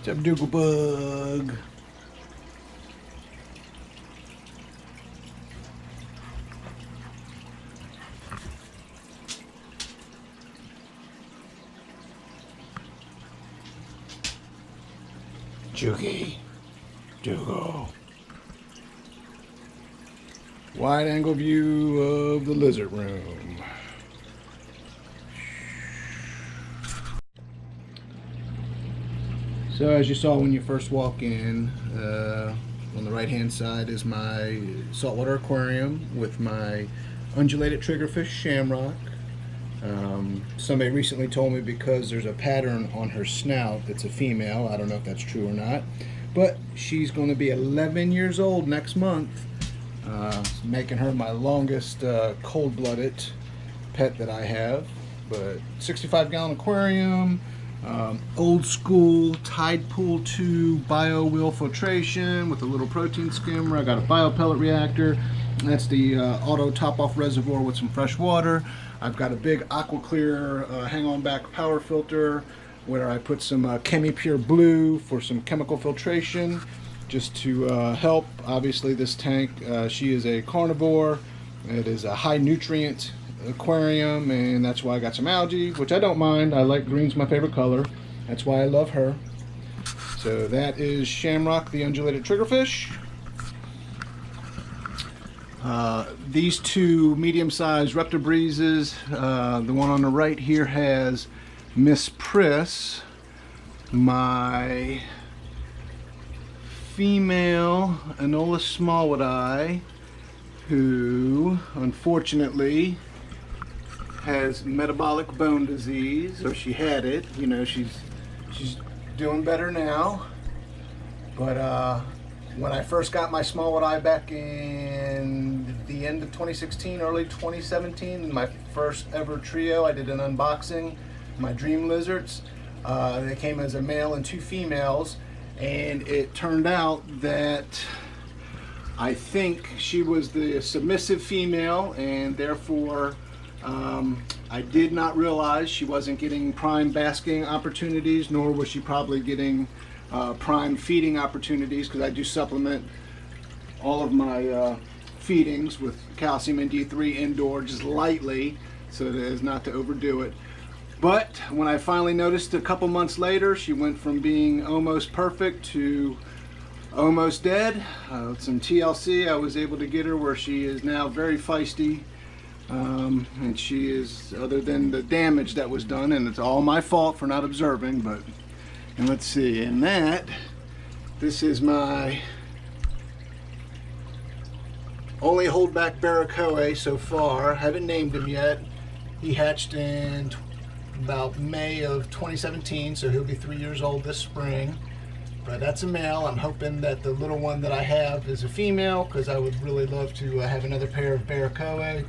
What's up, Dougal Bug? Joogie. Dougal. Wide angle view of the lizard room. So as you saw when you first walk in, on the right hand side is my saltwater aquarium with my undulated triggerfish Shamrock. Somebody recently told me because there's a pattern on her snout, it's a female. I don't know if that's true or not, but she's going to be 11 years old next month, making her my longest cold-blooded pet that I have. But 65-gallon aquarium, old school tide pool 2 bio wheel filtration with a little protein skimmer. I got a bio pellet reactor. That's the auto top off reservoir with some fresh water. I've got a big aqua clear hang on back power filter where I put some ChemiPure Blue for some chemical filtration just to help. Obviously this tank, she is a carnivore. It is a high nutrient aquarium, and that's why I got some algae, which I don't mind. I like green's my favorite color. That's why I love her. So that is Shamrock the Undulated Triggerfish. These two medium-sized Reptile, the one on the right here has Miss Priss, my female Anolis smallwoodi, who unfortunately has metabolic bone disease, or she had it. You know, she's doing better now. But when I first got my smallwoodi back in the end of 2016, early 2017, my first ever trio, I did an unboxing. My dream lizards. They came as a male and 2 females, and it turned out that I think she was the submissive female, and therefore I did not realize she wasn't getting prime basking opportunities, nor was she probably getting prime feeding opportunities, because I do supplement all of my feedings with calcium and D3 indoor just lightly so as not to overdo it. But when I finally noticed a couple months later, she went from being almost perfect to almost dead. With some TLC, I was able to get her where she is now very feisty. And she is, other than the damage that was done, and it's all my fault for not observing, but, and let's see, and this is my only holdback baracoae so far. Haven't named him yet. He hatched in about May of 2017, so he'll be 3 years old this spring. But that's a male. I'm hoping that the little one that I have is a female, because I would really love to have another pair of baracoae.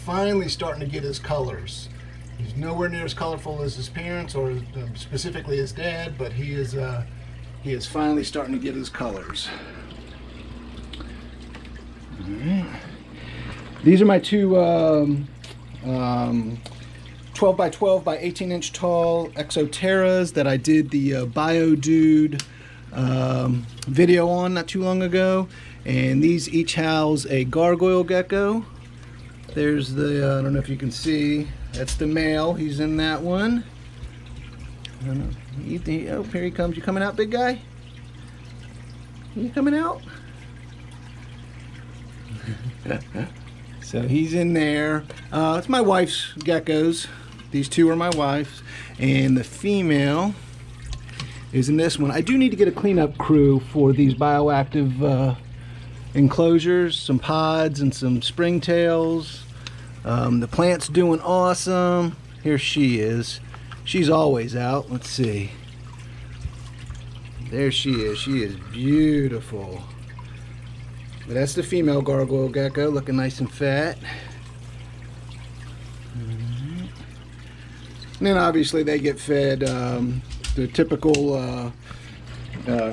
Finally starting to get his colors. He's nowhere near as colorful as his parents, or specifically his dad, but he is finally starting to get his colors. All right. These are my two 12 by 12 by 18 inch tall Exoterras that I did the Bio Dude video on not too long ago, and these each house a gargoyle gecko. There's the, I don't know if you can see, that's the male, he's in that one. I don't know. Oh, here he comes. You coming out, big guy? You coming out? So he's in there. It's my wife's geckos. These two are my wife's, and the female is in this one. I do need to get a cleanup crew for these bioactive enclosures, some pods and some springtails. The plant's doing awesome. Here she is. She's always out. Let's see. There she is. She is beautiful. But that's the female gargoyle gecko, looking nice and fat. And then obviously they get fed the typical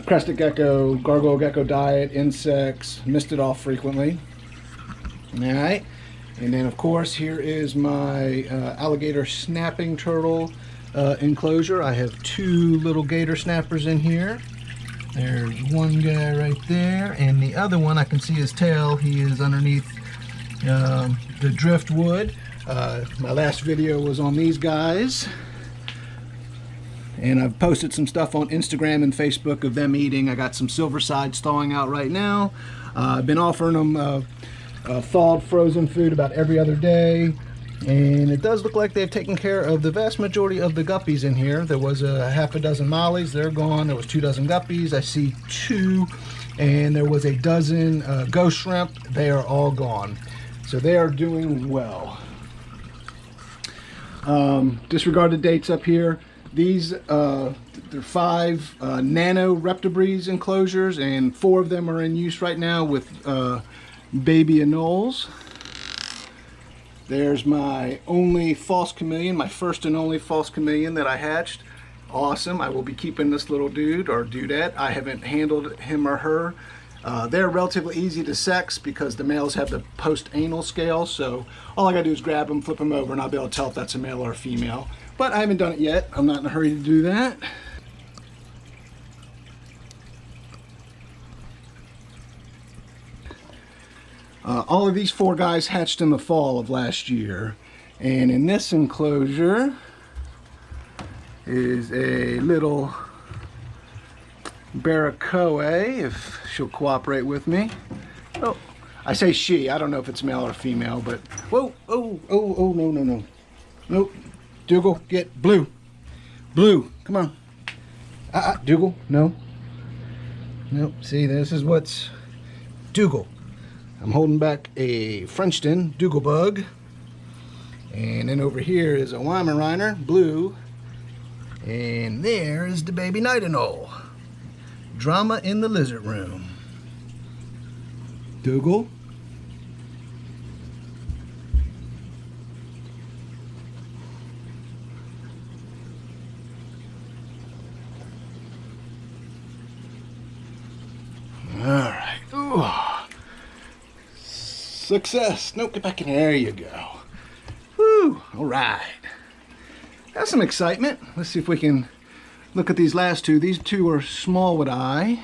crested gecko, gargoyle gecko diet, insects, mist it off frequently. Alright, and then of course here is my alligator snapping turtle. enclosure. I have 2 little gator snappers in here. There's one guy right there, and the other one, I can see his tail. He is underneath the driftwood. My last video was on these guys, and I've posted some stuff on Instagram and Facebook of them eating. I got some silver sides thawing out right now. I've been offering them thawed frozen food about every other day, and it does look like they've taken care of the vast majority of the guppies in here. There was a half a dozen mollies, they're gone. There was 2 dozen guppies, I see 2, and there was a dozen ghost shrimp. They are all gone, so they are doing well. Disregard the dates up here. These they're 5 nano reptibres enclosures, and 4 of them are in use right now with baby anoles. There's my only false chameleon, my first and only false chameleon that I hatched. Awesome. I will be keeping this little dude or dudette. I haven't handled him or her. They're relatively easy to sex because the males have the post-anal scale, so all I gotta do is grab them, flip them over, and I'll be able to tell if that's a male or a female. But I haven't done it yet. I'm not in a hurry to do that. All of these 4 guys hatched in the fall of last year, and in this enclosure is a little baracoae, if she'll cooperate with me. Oh, I say she, I don't know if it's male or female, but whoa, oh, no. Nope, Dougal, get blue, come on. Dougal, no. Nope, see, this is what's Dougal. I'm holding back a Frenchton Dougal bug, and then over here is a Weimaraner, blue, and there is the baby night anole. Drama in the lizard room. Dougal. All right. Ooh. Success. Nope, get back in. There you go. Woo. All right. That's some excitement. Let's see if we can look at these last 2. These 2 are smallwoodi,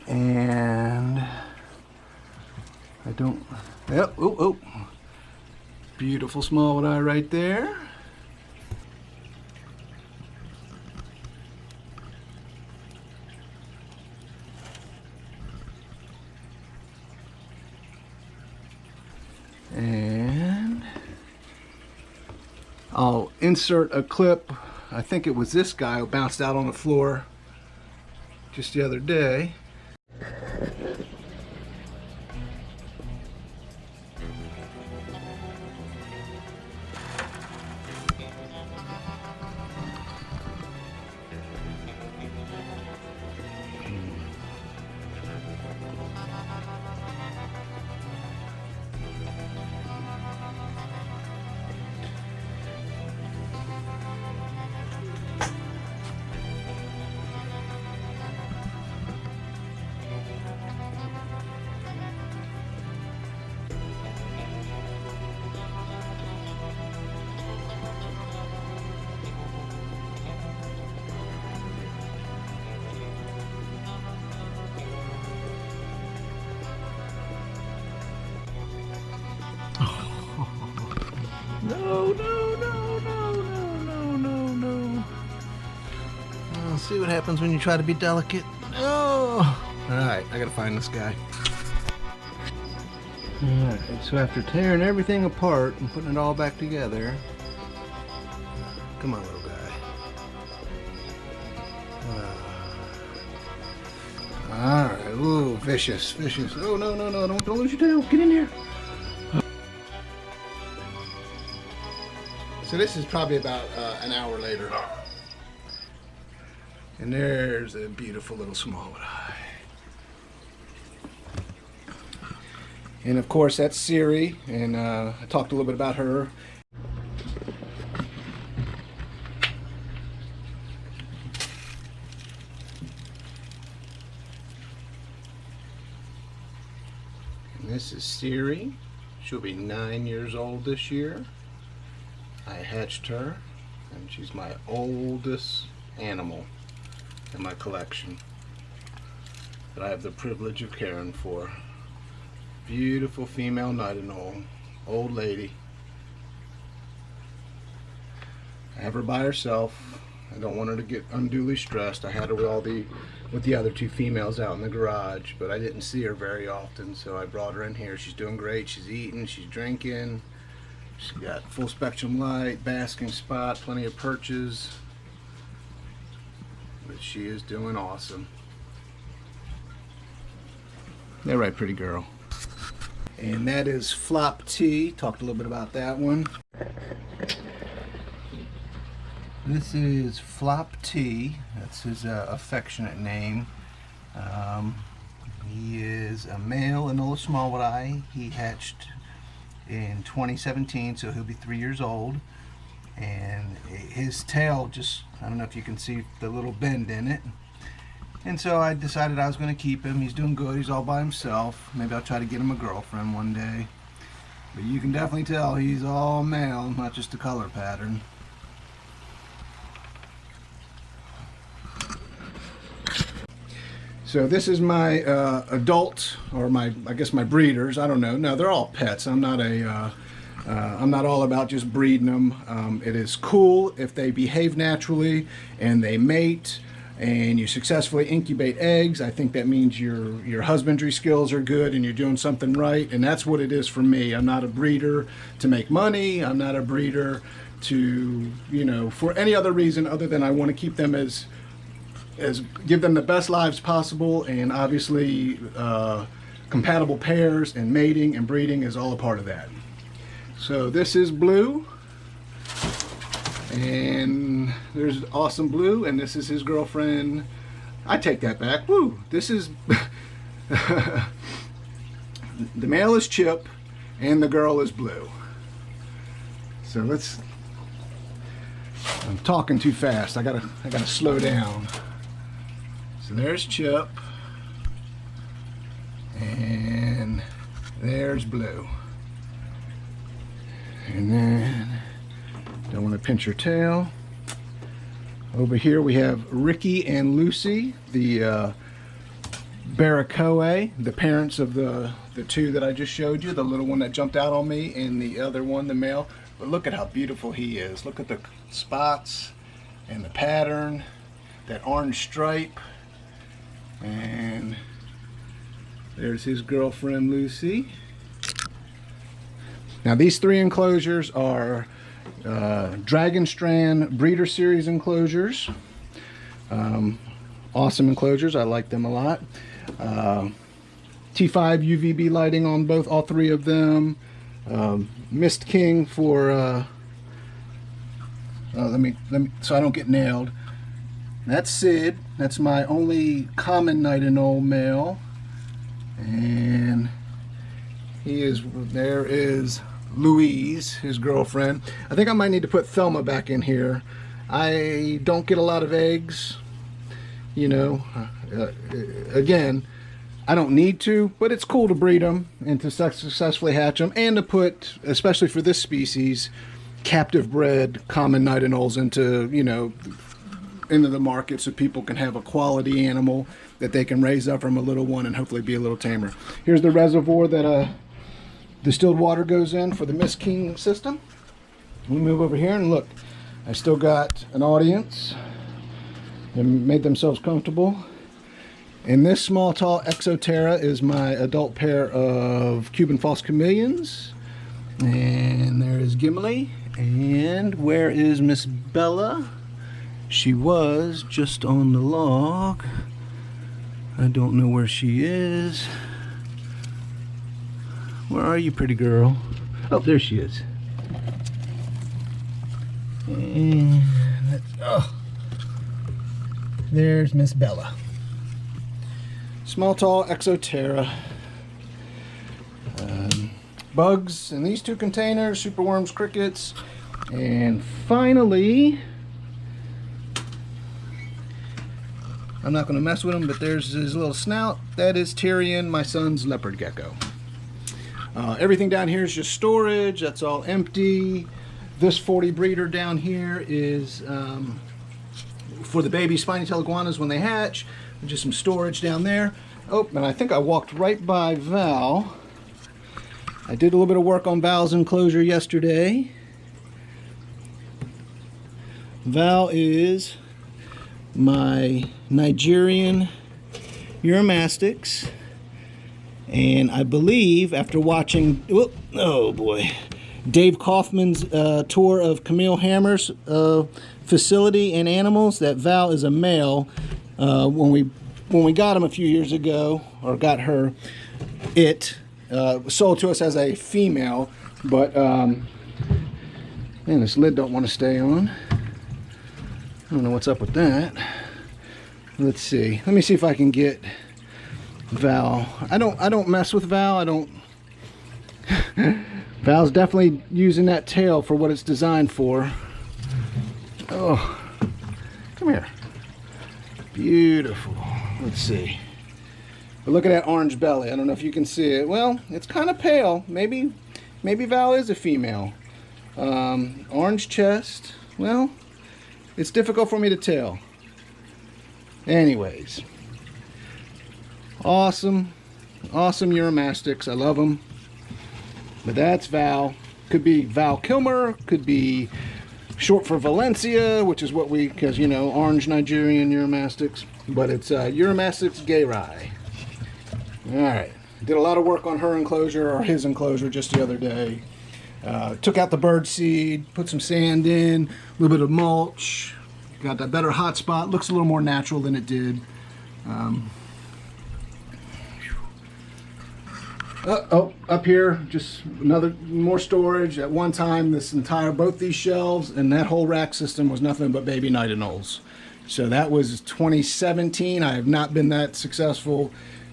and I don't. Yep. Oh. Beautiful smallwoodi right there. And I'll insert a clip. I think it was this guy who bounced out on the floor just the other day. No. I'll see what happens when you try to be delicate. Oh! Alright, I gotta find this guy. Alright, so after tearing everything apart and putting it all back together, come on, little guy. Alright, ooh, vicious. Oh, no, don't lose your tail. Get in here. So this is probably about an hour later. And there's a beautiful little smallwoodi. And of course that's Siri, and I talked a little bit about her. And this is Siri. She'll be 9 years old this year. I hatched her and she's my oldest animal in my collection that I have the privilege of caring for. Beautiful female night anole, old lady. I have her by herself. I don't want her to get unduly stressed. I had her with the other two females out in the garage, but I didn't see her very often, so I brought her in here. She's doing great. She's eating, she's drinking. She's got full spectrum light, basking spot, plenty of perches. But she is doing awesome. They're right, pretty girl. And that is Flop T. Talked a little bit about that one. This is Flop T. That's his affectionate name. He is a male Anolis smallwoodi. He hatched in 2017, so he'll be 3 years old. And his tail just, I don't know if you can see the little bend in it. And so I decided I was going to keep him. He's doing good. He's all by himself. Maybe I'll try to get him a girlfriend one day. But you can definitely tell he's all male, not just the color pattern. So this is my adult, or I guess my breeders. I don't know. No, they're all pets. I'm not all about just breeding them. It is cool if they behave naturally and they mate and you successfully incubate eggs. I think that means your husbandry skills are good and you're doing something right. And that's what it is for me. I'm not a breeder to make money. I'm not a breeder to, for any other reason other than I want to keep them as give them the best lives possible, and obviously compatible pairs and mating and breeding is all a part of that. So this is Blue, and there's Awesome Blue, and this is his girlfriend. I take that back. Woo! This is the male is Chip and the girl is Blue. So I'm talking too fast. I gotta slow down. So there's Chip, and there's Blue. And then, don't want to pinch her tail. Over here we have Ricky and Lucy, the baracoae, the parents of the two that I just showed you, the little one that jumped out on me and the other one, the male. But look at how beautiful he is. Look at the spots and the pattern, that orange stripe. And there's his girlfriend Lucy. Now these three enclosures are Dragon Strand Breeder Series enclosures. Awesome enclosures. I like them a lot. T5 UVB lighting on all three of them. Mist King for let me so I don't get nailed. That's Sid. That's my only common night anole male. And there is Louise, his girlfriend. I think I might need to put Thelma back in here. I don't get a lot of eggs, again, I don't need to, but it's cool to breed them and to successfully hatch them, and to put, especially for this species, captive bred common night anoles into the market so people can have a quality animal that they can raise up from a little one and hopefully be a little tamer. Here's the reservoir that distilled water goes in for the Mist King system. We move over here and look, I still got an audience. They made themselves comfortable. And this small tall Exoterra is my adult pair of Cuban false chameleons. And there is Gimli. And where is Miss Bella? She was just on the log. I don't know where she is. Where are you, pretty girl? Oh, there she is. And there's Miss Bella. Small tall Exoterra. Bugs in these two containers, superworms, crickets, and finally, I'm not going to mess with him, but there's his little snout. That is Tyrion, my son's leopard gecko. Everything down here is just storage. That's all empty. This 40 breeder down here is for the baby spiny-tailed iguanas when they hatch. Just some storage down there. Oh, and I think I walked right by Val. I did a little bit of work on Val's enclosure yesterday. Val is my Nigerian Uromastyx, and I believe after watching, oh boy, Dave Kaufman's tour of Camille Hammer's facility and animals, that Val is a male. When we got him a few years ago, or got her, it was sold to us as a female, but man, this lid don't want to stay on. I don't know what's up with that. Let's see. Let me see if I can get Val. I don't mess with Val. I don't. Val's definitely using that tail for what it's designed for. Oh, come here. Beautiful. Let's see. But look at that orange belly. I don't know if you can see it. Well, it's kind of pale. Maybe Val is a female. Orange chest. Well, it's difficult for me to tell. Anyways, awesome Uromastyx. I love them. But that's Val. Could be Val Kilmer. Could be short for Valencia, which is what we, because you know, orange Nigerian Uromastyx. But it's Uromastyx gayri. All right. Did a lot of work on her enclosure, or his enclosure, just the other day. Took out the bird seed, put some sand in, a little bit of mulch. Got that better hot spot. Looks a little more natural than it did. Oh, up here, just more storage. At one time, both these shelves and that whole rack system was nothing but baby night anoles. So that was 2017. I have not been that successful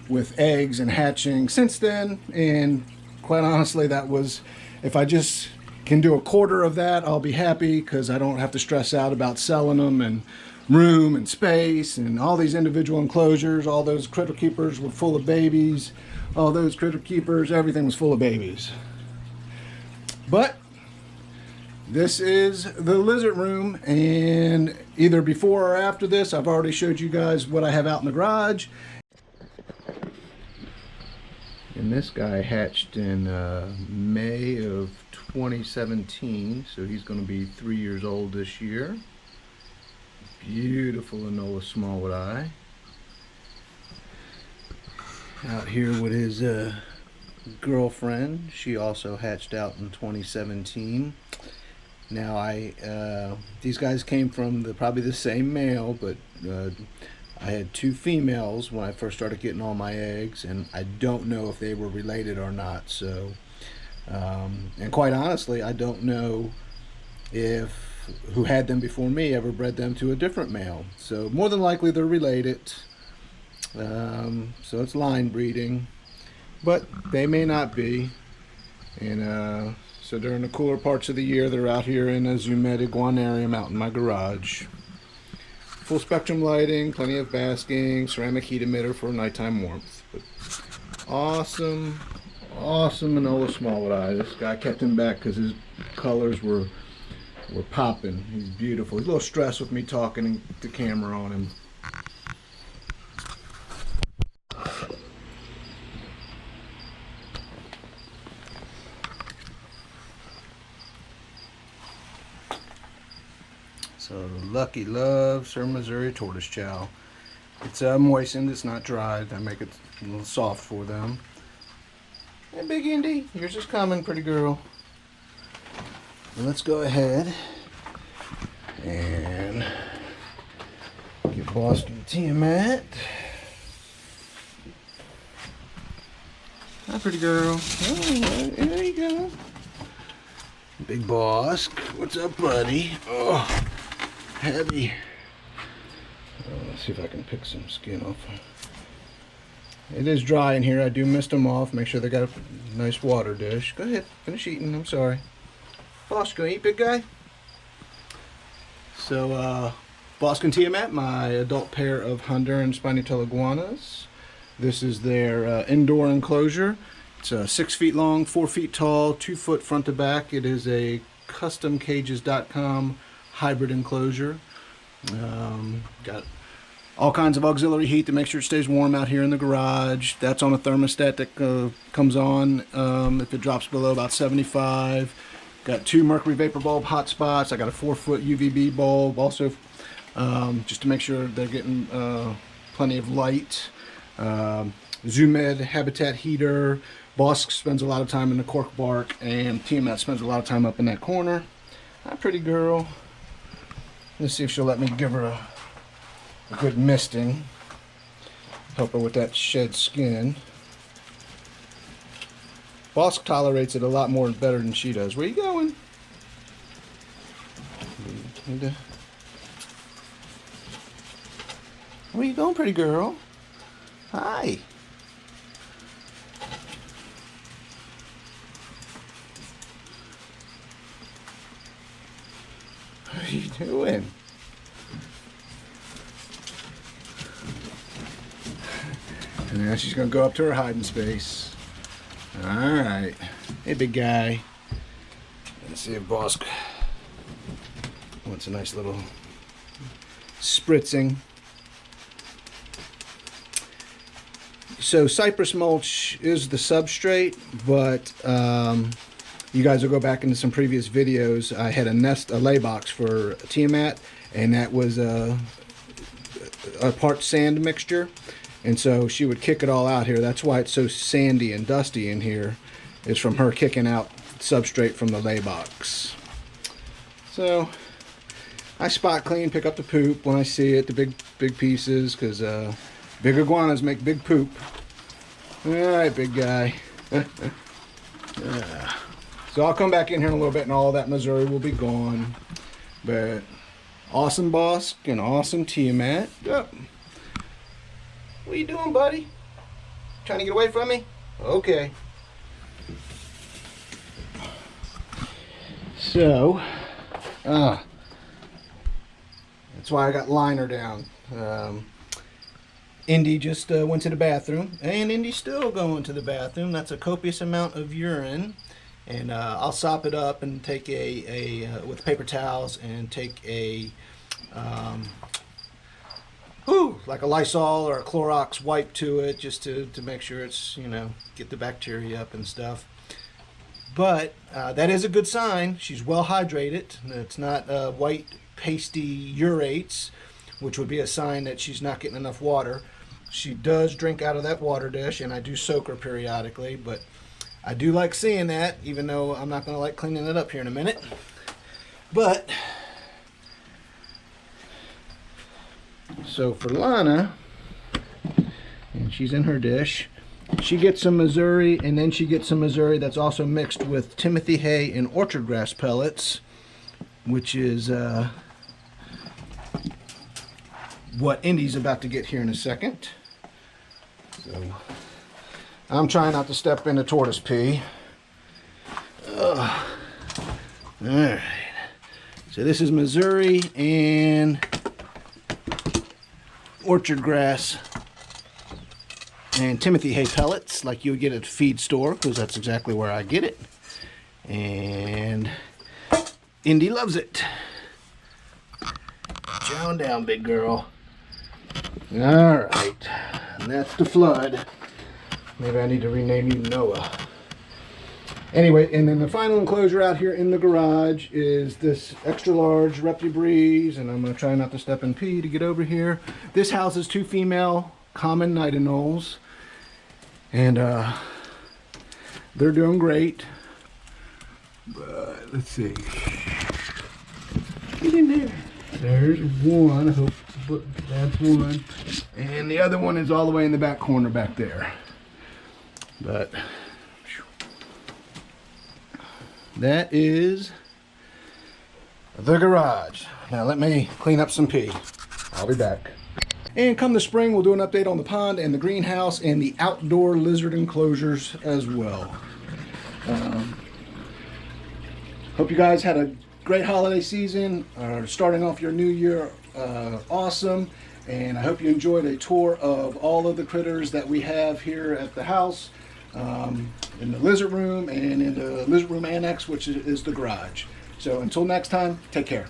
with eggs and hatching since then. And quite honestly, that was, if I just can do a quarter of that, I'll be happy, because I don't have to stress out about selling them and room and space and all these individual enclosures. All those critter keepers were full of babies. All those critter keepers, everything was full of babies. But this is the lizard room, and either before or after this, I've already showed you guys what I have out in the garage. And this guy hatched in May of 2017, so he's going to be 3 years old this year. Beautiful Anolis smallwoodi. Out here with his girlfriend. She also hatched out in 2017. Now these guys came from probably the same male, but I had two females when I first started getting all my eggs, and I don't know if they were related or not. So, and quite honestly, I don't know if who had them before me ever bred them to a different male. So more than likely they're related. So it's line breeding, but they may not be. And so during the cooler parts of the year, they're out here in a Zumed iguanarium out in my garage. Full spectrum lighting, plenty of basking, ceramic heat emitter for nighttime warmth. But awesome Anolis smallwoodi. This guy kept him back because his colors were popping. He's beautiful. He's a little stressed with me talking to camera on him. So Lucky loves her Missouri tortoise chow. It's moistened, it's not dried. I make it a little soft for them. Hey, Big Indy, yours is coming, pretty girl. And let's go ahead and get Bossk and Tiamat. Hi, pretty girl. Oh, there you go. Big Bossk, what's up, buddy? Oh, heavy. Let's see if I can pick some skin off. It is dry in here. I do mist them off. Make sure they got a nice water dish. Go ahead, finish eating. I'm sorry. Bossk, gonna eat, big guy? So, Bossk and Tiamat, my adult pair of Honduran Spiny-tailed iguanas. This is their indoor enclosure. It's 6 feet long, 4 feet tall, 2 foot front to back. It is a customcages.com hybrid enclosure. Got all kinds of auxiliary heat to make sure it stays warm out here in the garage. That's on a thermostat that comes on if it drops below about 75. Got 2 mercury vapor bulb hot spots. I got a 4-foot UVB bulb also, just to make sure they're getting plenty of light. Zoomed habitat heater. Bossk spends a lot of time in the cork bark, and Tiamat spends a lot of time up in that corner. Hi, pretty girl. Let's see if she'll let me give her a good misting. Help her with that shed skin. Bossk tolerates it a lot more better than she does. Where you going? Where you going, pretty girl? Hi. What are you doing? And now she's going to go up to her hiding space. Alright. Hey, big guy. Let's see if Bossk wants a nice little spritzing. So cypress mulch is the substrate, but you guys will go back into some previous videos. I had a lay box for Tiamat, and that was a part sand mixture. And so she would kick it all out here. That's why it's so sandy and dusty in here, is from her kicking out substrate from the lay box. So I spot clean, pick up the poop when I see it, the big pieces, because big iguanas make big poop. Alright, big guy. So I'll come back in here in a little bit and all that Missouri will be gone. But awesome Bossk and awesome Tiamat. Yep. What are you doing, buddy? Trying to get away from me? Okay. So, that's why I got liner down. Indy just went to the bathroom, and Indy's still going to the bathroom. That's a copious amount of urine. And I'll sop it up and take with paper towels and take like a Lysol or a Clorox wipe to it, just to make sure it's, get the bacteria up and stuff. But that is a good sign. She's well hydrated. It's not white pasty urates, which would be a sign that she's not getting enough water. She does drink out of that water dish, and I do soak her periodically, but I do like seeing that, even though I'm not going to like cleaning it up here in a minute. But so for Lana, and she's in her dish, she gets some Missouri, and then she gets some Missouri that's also mixed with Timothy hay and orchard grass pellets, which is what Indy's about to get here in a second. So I'm trying not to step into tortoise pee. Alright. So this is Missouri and orchard grass and Timothy hay pellets, like you would get at a feed store, because that's exactly where I get it. And Indy loves it. Chowing down, big girl. Alright. And that's the flood. Maybe I need to rename you Noah. Anyway, and then the final enclosure out here in the garage is this extra large Reptile, and I'm going to try not to step in pee to get over here. This houses 2 female common night anoles, and they're doing great. But let's see. Get in there. There's one. I hope that's one. And the other one is all the way in the back corner back there. But that is the garage. Now let me clean up some pee. I'll be back. And come the spring, we'll do an update on the pond and the greenhouse and the outdoor lizard enclosures as well. Hope you guys had a great holiday season, starting off your new year awesome. And I hope you enjoyed a tour of all of the critters that we have here at the house, in the lizard room and in the lizard room annex, which is the garage. So until next time, take care.